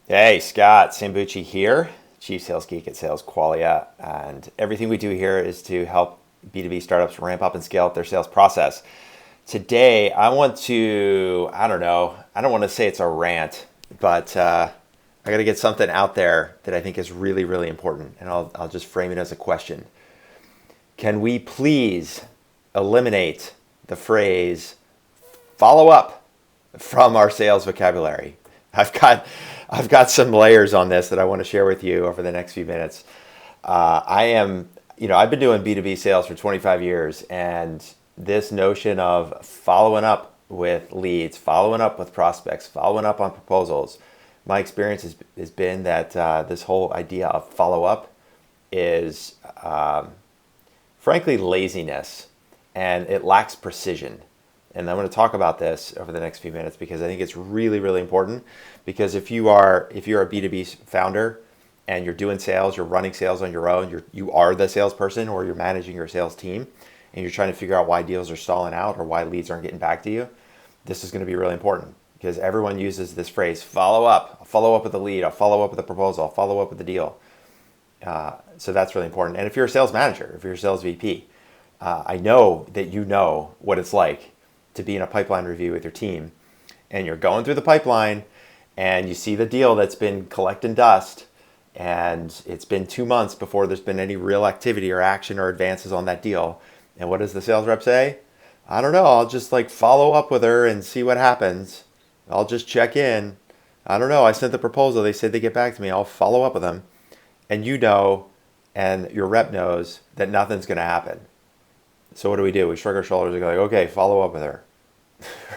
Hey, Scott Sambucci here, Chief Sales Geek at Sales Qualia, and everything we do here is to help B2B startups ramp up and scale up their sales process. Today, I don't want to say it's a rant, but I got to get something out there that I think is really, really important, and I'll just frame it as a question. Can we please eliminate the phrase follow up from our sales vocabulary? I've got I've got some layers on this that I want to share with you over the next few minutes. I've been doing B2B sales for 25 years, and this notion of following up with leads, following up with prospects, following up on proposals, my experience has been that this whole idea of follow up is frankly laziness, and it lacks precision. And I'm going to talk about this over the next few minutes because I think it's really, really important. Because if you're a B2B founder and you're doing sales, you're running sales on your own, you are the salesperson, or you're managing your sales team, and you're trying to figure out why deals are stalling out or why leads aren't getting back to you, this is going to be really important because everyone uses this phrase: follow up. I'll follow up with a lead. I'll follow up with a proposal. I'll follow up with the deal. So that's really important. And if you're a sales manager, if you're a sales VP, I know that you know what it's like to be in a pipeline review with your team, and you're going through the pipeline and you see the deal that's been collecting dust, and it's been 2 months before there's been any real activity or action or advances on that deal. And what does the sales rep say? I don't know. I'll just follow up with her and see what happens. I'll just check in. I don't know. I sent the proposal. They said they get back to me. I'll follow up with them. And you know, and your rep knows that nothing's going to happen. So what do? We shrug our shoulders and go okay, follow up with her,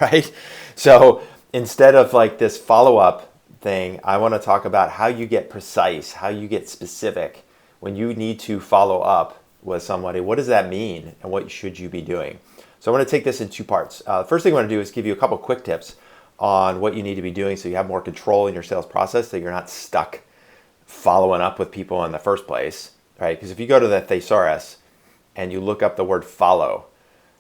right? So instead of this follow up thing, I want to talk about how you get precise, how you get specific when you need to follow up with somebody. What does that mean, and what should you be doing? So I want to take this in two parts. First thing I want to do is give you a couple quick tips on what you need to be doing so you have more control in your sales process, so you're not stuck following up with people in the first place, right? Because if you go to the thesaurus and you look up the word follow,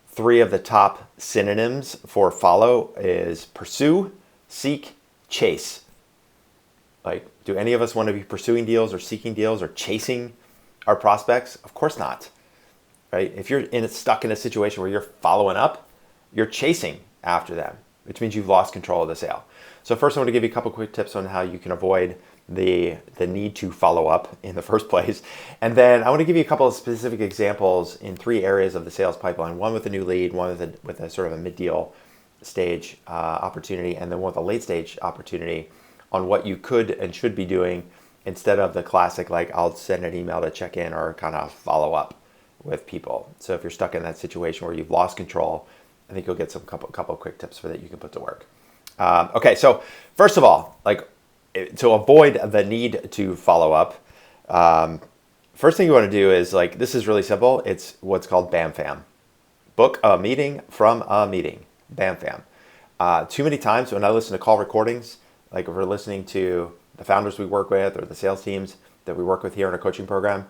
three of the top synonyms for follow is pursue, seek, chase. Do any of us want to be pursuing deals or seeking deals or chasing our prospects? Of course not, right? If you're stuck in a situation where you're following up, you're chasing after them, which means you've lost control of the sale. So first I want to give you a couple quick tips on how you can avoid the need to follow up in the first place. And then I want to give you a couple of specific examples in three areas of the sales pipeline: one with a new lead, one with a sort of a mid-deal stage opportunity, and then one with a late stage opportunity, on what you could and should be doing instead of the classic, I'll send an email to check in or kind of follow up with people. So if you're stuck in that situation where you've lost control, I think you'll get some couple of quick tips for that you can put to work. Okay, so first of all, to avoid the need to follow up, first thing you want to do is this is really simple. It's what's called BAM FAM. Book a meeting from a meeting. BAM FAM. Too many times when I listen to call recordings, if we're listening to the founders we work with or the sales teams that we work with here in our coaching program,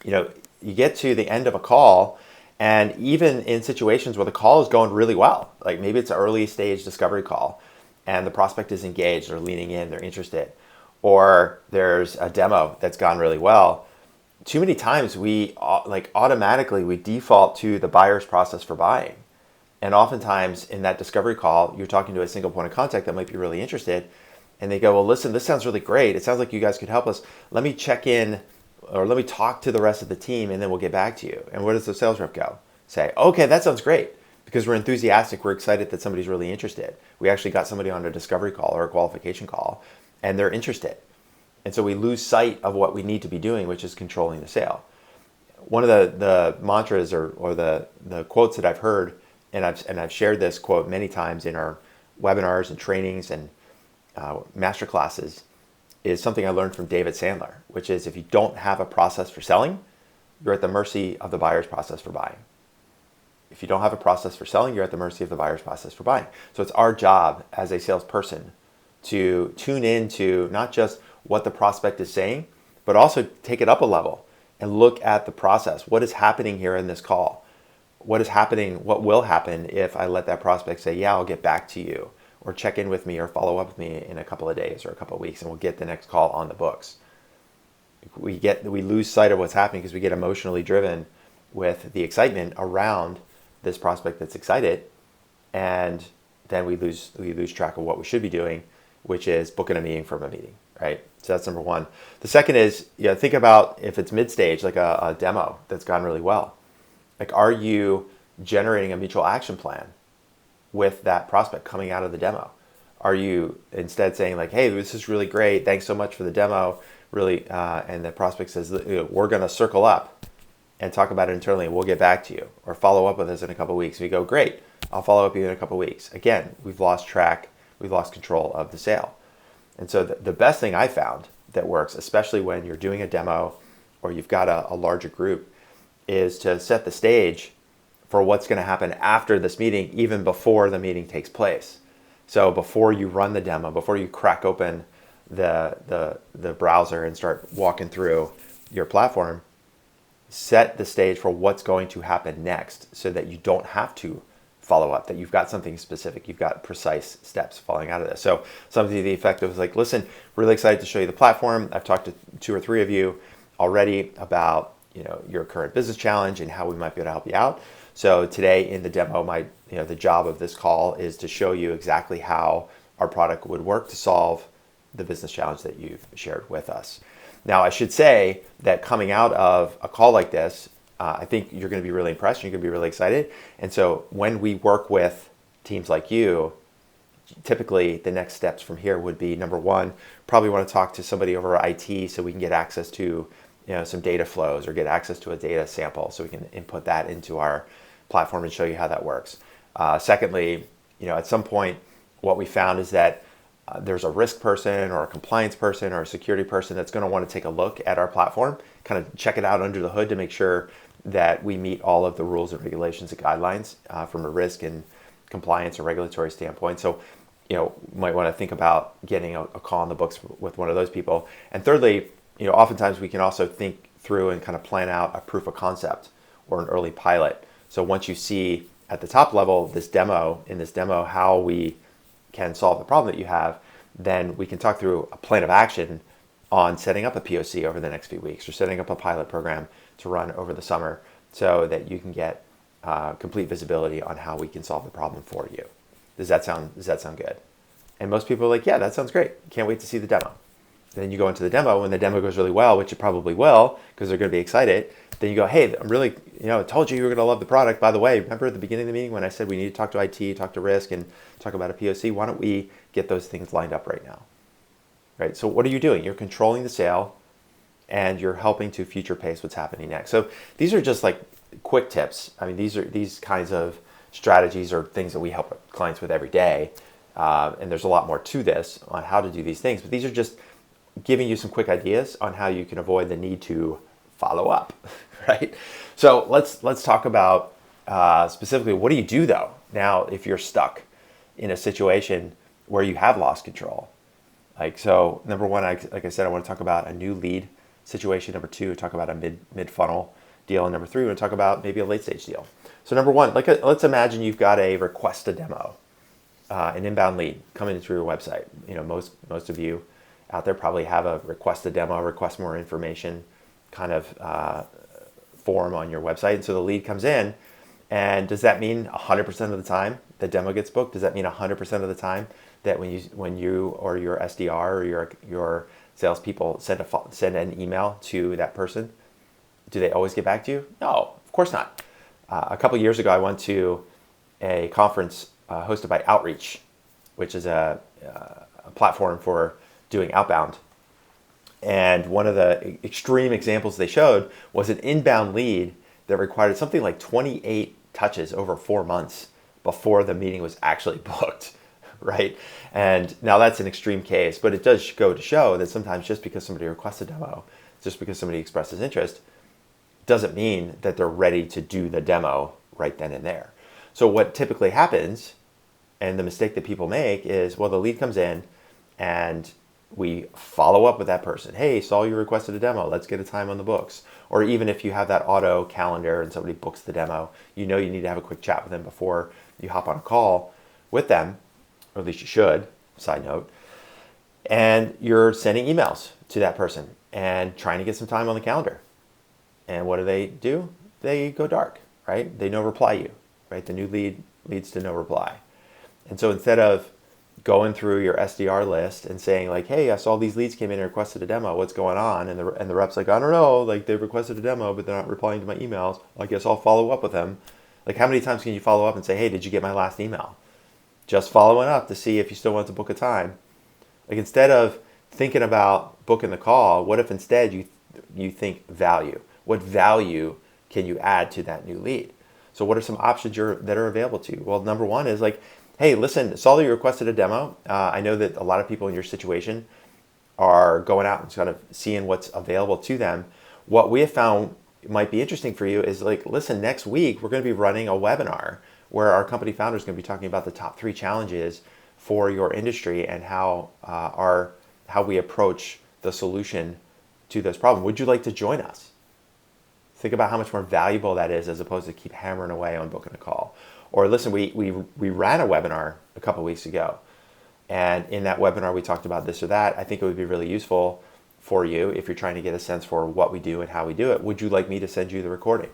you get to the end of a call, and even in situations where the call is going really well, maybe it's an early stage discovery call and the prospect is engaged, they're leaning in, they're interested, or there's a demo that's gone really well, too many times we automatically we default to the buyer's process for buying. And oftentimes in that discovery call, you're talking to a single point of contact that might be really interested, and they go, well, listen, this sounds really great. It sounds like you guys could help us. Let me check in, or let me talk to the rest of the team, and then we'll get back to you. And where does the sales rep go? Say, okay, that sounds great. Because we're enthusiastic, we're excited that somebody's really interested. We actually got somebody on a discovery call or a qualification call, and they're interested. And so we lose sight of what we need to be doing, which is controlling the sale. One of the mantras or the quotes that I've heard, and I've shared this quote many times in our webinars and trainings and master classes, is something I learned from David Sandler, which is if you don't have a process for selling, you're at the mercy of the buyer's process for buying. If you don't have a process for selling, you're at the mercy of the buyer's process for buying. So it's our job as a salesperson to tune into not just what the prospect is saying, but also take it up a level and look at the process. What is happening here in this call? What is happening? What will happen if I let that prospect say, yeah, I'll get back to you, or check in with me or follow up with me in a couple of days or a couple of weeks, and we'll get the next call on the books. We lose sight of what's happening because we get emotionally driven with the excitement around this prospect that's excited, and then we lose track of what we should be doing, which is booking a meeting from a meeting, right? So that's number one. The second is, think about if it's mid-stage, like a demo that's gone really well. Like, are you generating a mutual action plan with that prospect coming out of the demo? Are you instead saying like, hey, this is really great, thanks so much for the demo, really, and the prospect says, we're going to circle up and talk about it internally and we'll get back to you, or follow up with us in a couple of weeks. We go, great, I'll follow up with you in a couple of weeks. Again, we've lost track, we've lost control of the sale. And so the best thing I found that works, especially when you're doing a demo or you've got a larger group, is to set the stage for what's going to happen after this meeting, even before the meeting takes place. So before you run the demo, before you crack open the browser and start walking through your platform, set the stage for what's going to happen next so that you don't have to follow up, that you've got something specific, you've got precise steps falling out of this. So something to the effect of like, listen, really excited to show you the platform. I've talked to 2 or 3 of you already about your current business challenge and how we might be able to help you out. So today in the demo, the job of this call is to show you exactly how our product would work to solve the business challenge that you've shared with us. Now, I should say that coming out of a call like this, I think you're going to be really impressed. You're going to be really excited. And so when we work with teams like you, typically the next steps from here would be, number one, probably want to talk to somebody over IT so we can get access to some data flows or get access to a data sample so we can input that into our platform and show you how that works. Secondly, at some point, what we found is that there's a risk person or a compliance person or a security person that's going to want to take a look at our platform, kind of check it out under the hood to make sure that we meet all of the rules and regulations and guidelines from a risk and compliance or regulatory standpoint. So, might want to think about getting a call on the books with one of those people. And thirdly, oftentimes we can also think through and kind of plan out a proof of concept or an early pilot. So once you see at the top level in this demo how we can solve the problem that you have, then we can talk through a plan of action on setting up a POC over the next few weeks or setting up a pilot program to run over the summer so that you can get complete visibility on how we can solve the problem for you. Does that sound good? And most people are like, yeah, that sounds great. Can't wait to see the demo. Then you go into the demo, and the demo goes really well, which it probably will because they're going to be excited. Then you go, hey, I'm really, I told you were going to love the product. By the way, remember at the beginning of the meeting when I said we need to talk to IT, talk to risk, and talk about a POC? Why don't we get those things lined up right now? Right? So what are you doing? You're controlling the sale, and you're helping to future pace what's happening next. So these are just like quick tips. I mean, these kinds of strategies are things that we help clients with every day. And there's a lot more to this on how to do these things, but these are just giving you some quick ideas on how you can avoid the need to follow up, right? So let's talk about specifically, what do you do though now if you're stuck in a situation where you have lost control? So number one, like I said, I want to talk about a new lead situation. Number two, talk about a mid funnel deal, and number three, we want to talk about maybe a late stage deal. So number one, let's imagine you've got a request a demo, an inbound lead coming through your website. Most of you out there probably have a request a demo, request more information kind of form on your website. And so the lead comes in, and does that mean 100% of the time the demo gets booked? Does that mean 100% of the time that when you or your SDR or your salespeople send an email to that person, do they always get back to you? No, of course not. A couple years ago, I went to a conference hosted by Outreach, which is a platform for doing outbound. And one of the extreme examples they showed was an inbound lead that required something like 28 touches over 4 months before the meeting was actually booked, right? And now that's an extreme case, but it does go to show that sometimes just because somebody requests a demo, just because somebody expresses interest, doesn't mean that they're ready to do the demo right then and there. So what typically happens, and the mistake that people make is, well, the lead comes in and we follow up with that person. Hey, saw you requested a demo. Let's get a time on the books. Or even if you have that auto calendar and somebody books the demo, you need to have a quick chat with them before you hop on a call with them. or at least you should, side note, and you're sending emails to that person and trying to get some time on the calendar. And what do? They go dark, right? They no reply you, right? The new lead leads to no reply. And so instead of going through your SDR list and saying like, hey, I saw these leads came in and requested a demo, what's going on? And the rep's like, I don't know, like they've requested a demo, but they're not replying to my emails. I guess I'll follow up with them. Like how many times can you follow up and say, hey, did you get my last email? Just following up to see if you still want to book a time. Like instead of thinking about booking the call, what if instead you think value? What value can you add to that new lead? So what are some options that are available to you? Well, number one is like, hey, listen, saw that you requested a demo. I know that a lot of people in your situation are going out and kind of seeing what's available to them. What we have found might be interesting for you is like, listen, next week we're going to be running a webinar where our company founder is going to be talking about the top 3 challenges for your industry and how we approach the solution to this problem. Would you like to join us? Think about how much more valuable that is as opposed to keep hammering away on booking a call. Or listen, we ran a webinar a couple of weeks ago, and in that webinar we talked about this or that. I think it would be really useful for you if you're trying to get a sense for what we do and how we do it. Would you like me to send you the recording?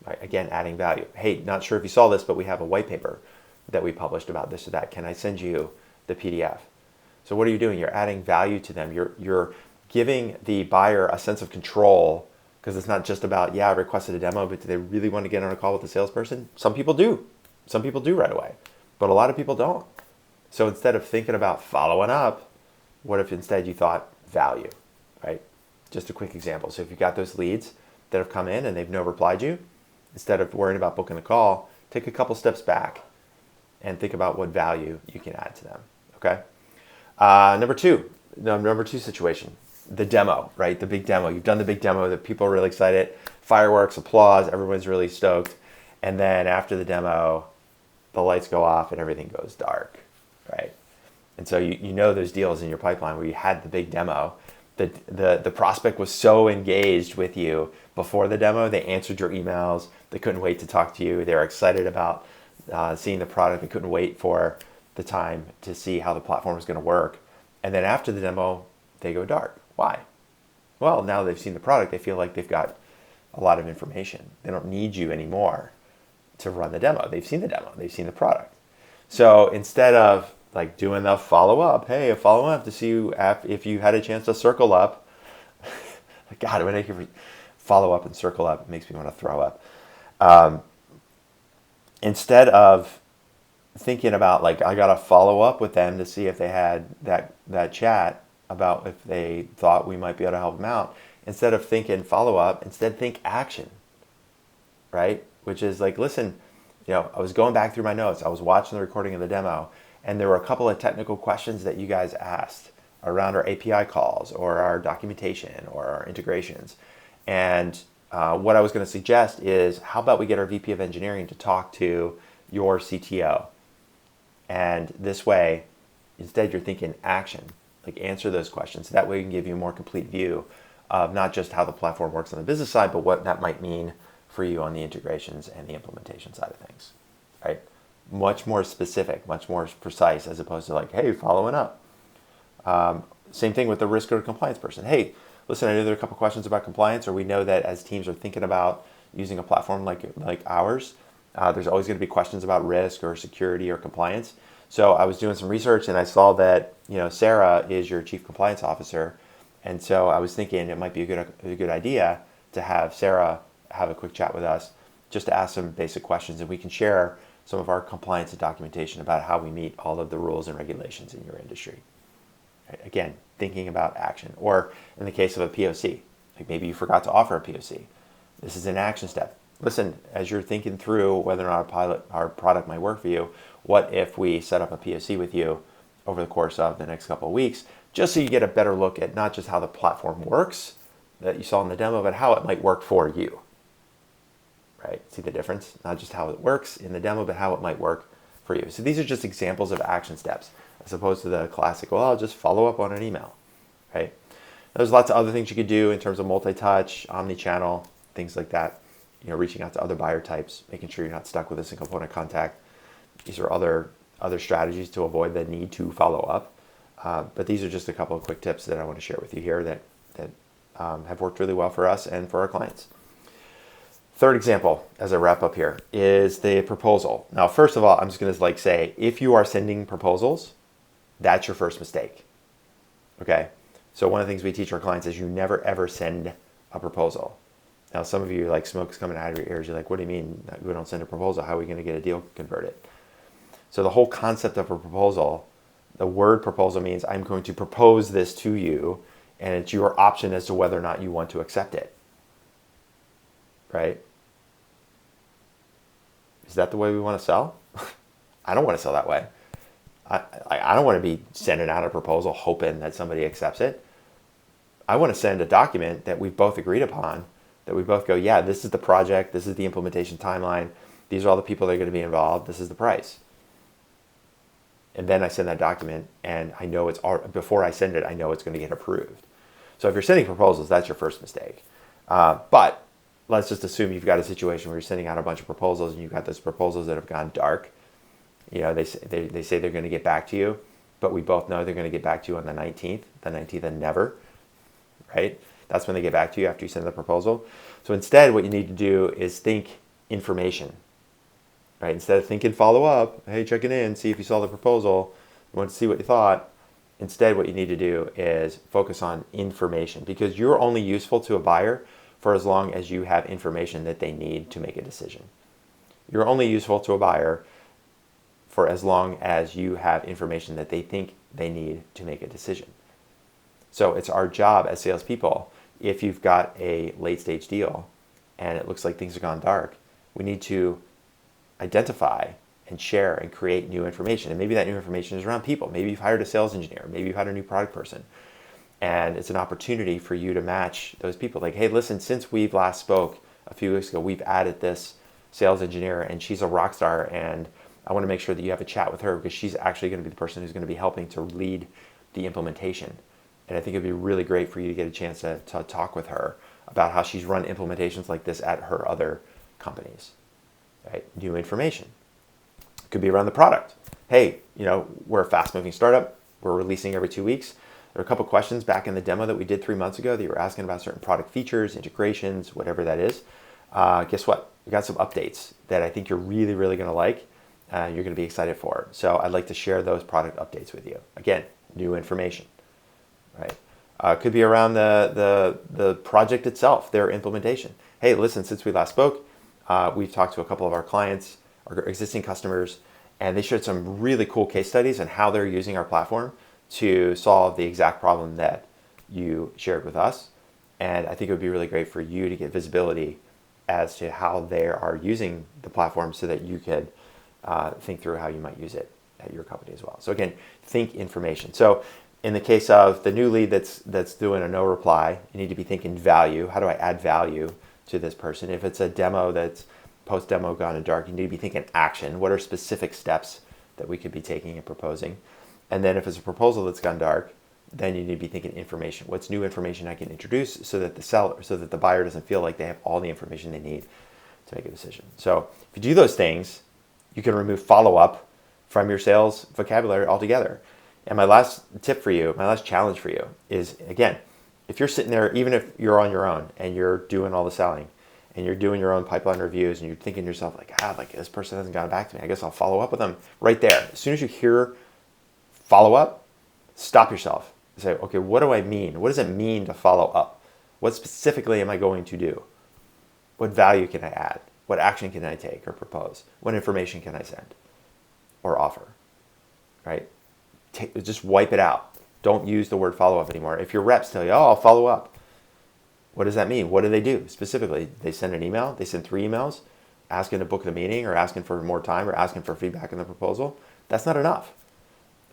Right, again, adding value. Hey, not sure if you saw this, but we have a white paper that we published about this or that. Can I send you the PDF? So what are you doing? You're adding value to them. You're giving the buyer a sense of control, because it's not just about, yeah, I requested a demo, but do they really want to get on a call with the salesperson? Some people do. Some people do right away, but a lot of people don't. So instead of thinking about following up, what if instead you thought value, right? Just a quick example. So if you've got those leads that have come in and they've no replied you, instead of worrying about booking a call, take a couple steps back and think about what value you can add to them, okay? Number two situation, the demo, right? The big demo. You've done the big demo that people are really excited, fireworks, applause, everyone's really stoked. And then after the demo, the lights go off and everything goes dark, right? And so you know there's deals in your pipeline where you had the big demo. The prospect was so engaged with you before the demo, they answered your emails, they couldn't wait to talk to you, they were excited about seeing the product, they couldn't wait for the time to see how the platform was going to work. And then after the demo, they go dark. Why? Well, now they've seen the product, they feel like they've got a lot of information. They don't need you anymore to run the demo. They've seen the demo, they've seen the product. So instead of like doing the follow-up, hey, a follow-up to see you if you had a chance to circle up. God, when I hear follow up and circle up, it makes me want to throw up. Instead of thinking about like, I got to follow up with them to see if they had that chat about if they thought we might be able to help them out. Instead of thinking follow up, instead think action, right? Which is like, listen, I was going back through my notes. I was watching the recording of the demo, and there were a couple of technical questions that you guys asked around our API calls or our documentation or our integrations. And what I was going to suggest is, how about we get our VP of engineering to talk to your CTO? And this way, instead you're thinking action, like answer those questions. That way we can give you a more complete view of not just how the platform works on the business side, but what that might mean for you on the integrations and the implementation side of things, right? Much more specific, much more precise, as opposed to like, hey, following up. Same thing with the risk or compliance person. Hey, listen, I know there are a couple questions about compliance, or we know that as teams are thinking about using a platform like ours, there's always going to be questions about risk or security or compliance. So I was doing some research and I saw that Sarah is your chief compliance officer, and so I was thinking it might be a good idea to have Sarah have a quick chat with us just to ask some basic questions, and we can share some of our compliance and documentation about how we meet all of the rules and regulations in your industry. Right? Again, thinking about action. Or in the case of a POC, like maybe you forgot to offer a POC. This is an action step. Listen, as you're thinking through whether or not our product might work for you, what if we set up a POC with you over the course of the next couple of weeks, just so you get a better look at not just how the platform works that you saw in the demo, but how it might work for you. Right? See the difference? Not just how it works in the demo, but how it might work for you. So these are just examples of action steps, as opposed to the classic, well, I'll just follow up on an email, right? There's lots of other things you could do in terms of multi-touch, omni-channel, things like that. Reaching out to other buyer types, making sure you're not stuck with a single point of contact. These are other other strategies to avoid the need to follow up. But these are just a couple of quick tips that I want to share with you here that have worked really well for us and for our clients. Third example, as I wrap up here, is the proposal. Now, first of all, I'm just going to say, if you are sending proposals, that's your first mistake. Okay? So one of the things we teach our clients is you never ever send a proposal. Now, some of you, like, smoke's coming out of your ears. You're like, what do you mean we don't send a proposal? How are we going to get a deal converted? So the whole concept of a proposal, the word proposal means I'm going to propose this to you, and it's your option as to whether or not you want to accept it. Right? Is that the way we want to sell? I don't want to sell that way. I don't want to be sending out a proposal hoping that somebody accepts it. I want to send a document that we've both agreed upon, that we both go, yeah, this is the project, this is the implementation timeline, these are all the people that are going to be involved, this is the price. And then I send that document, and I know before I send it, I know it's going to get approved. So if you're sending proposals, that's your first mistake. But let's just assume you've got a situation where you're sending out a bunch of proposals, and you've got those proposals that have gone dark. You know, they say they're going to get back to you, but we both know they're going to get back to you on the 19th and never, right? That's when they get back to you after you send the proposal. So instead, what you need to do is think information, right? Instead of thinking follow up, hey, checking in, see if you saw the proposal, you want to see what you thought. Instead, what you need to do is focus on information, because you're only useful to a buyer for as long as you have information that they need to make a decision. You're only useful to a buyer for as long as you have information that they think they need to make a decision. So it's our job as salespeople, if you've got a late stage deal and it looks like things have gone dark, we need to identify and share and create new information. And maybe that new information is around people. Maybe you've hired a sales engineer. Maybe you've hired a new product person. And it's an opportunity for you to match those people. Like, hey, listen, since we've last spoke a few weeks ago, we've added this sales engineer, and she's a rock star, and I want to make sure that you have a chat with her, because she's actually going to be the person who's going to be helping to lead the implementation. And I think it'd be really great for you to get a chance to talk with her about how she's run implementations like this at her other companies. Right? New information. It could be around the product. Hey, we're a fast-moving startup. We're releasing every 2 weeks. There are a couple questions back in the demo that we did 3 months ago that you were asking about certain product features, integrations, whatever that is. Guess what? We got some updates that I think you're really, really going to like. You're going to be excited for. So I'd like to share those product updates with you. Again, new information, right? Could be around the project itself, their implementation. Hey, listen, since we last spoke, we've talked to a couple of our clients, our existing customers, and they shared some really cool case studies on how they're using our platform to solve the exact problem that you shared with us. And I think it would be really great for you to get visibility as to how they are using the platform, so that you could think through how you might use it at your company as well. So again, think information. So in the case of the new lead that's doing a no reply, you need to be thinking value. How do I add value to this person? If it's a demo that's post-demo gone dark, you need to be thinking action. What are specific steps that we could be taking and proposing? And then if it's a proposal that's gone dark, then you need to be thinking information. What's new information I can introduce so that the buyer doesn't feel like they have all the information they need to make a decision. So if you do those things, you can remove follow-up from your sales vocabulary altogether. And my last tip for you, my last challenge for you is, again, if you're sitting there, even if you're on your own and you're doing all the selling and you're doing your own pipeline reviews and you're thinking to yourself, like this person hasn't gotten back to me, I guess I'll follow up with them right there. As soon as you hear follow-up, stop yourself and say, okay, what do I mean? What does it mean to follow up? What specifically am I going to do? What value can I add? What action can I take or propose? What information can I send or offer? Right? Just wipe it out. Don't use the word follow-up anymore. If your reps tell you, oh, I'll follow up, what does that mean? What do they do specifically? They send an email. They send 3 emails asking to book the meeting or asking for more time or asking for feedback in the proposal. That's not enough.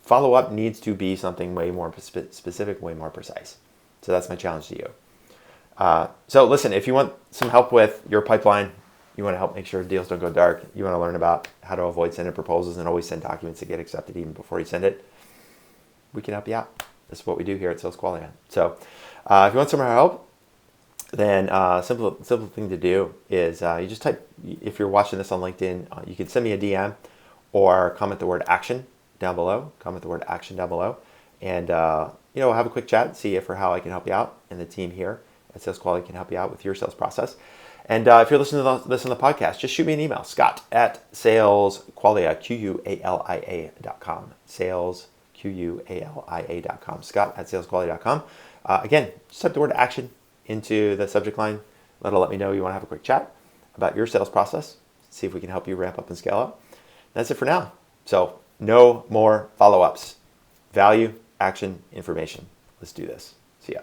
Follow-up needs to be something way more specific, way more precise. So that's my challenge to you. So listen, if you want some help with your pipeline, you want to help make sure deals don't go dark, you want to learn about how to avoid sending proposals and always send documents that get accepted even before you send it, we can help you out. This is what we do here at Sales Qualia. So if you want some more help, then simple thing to do is you just type, if you're watching this on LinkedIn, you can send me a DM, or comment the word action down below. Comment the word action down below. And, we'll have a quick chat, see if or how I can help you out. And the team here at Sales Quality can help you out with your sales process. And if you're listening to this on the podcast, just shoot me an email, Scott@salesqualia, QUALIA.com. SalesQUALIA.com. Scott@salesquality.com. Again, just type the word action into the subject line. That'll let me know you want to have a quick chat about your sales process. See if we can help you ramp up and scale up. That's it for now. So no more follow-ups. Value, action, information. Let's do this. See ya.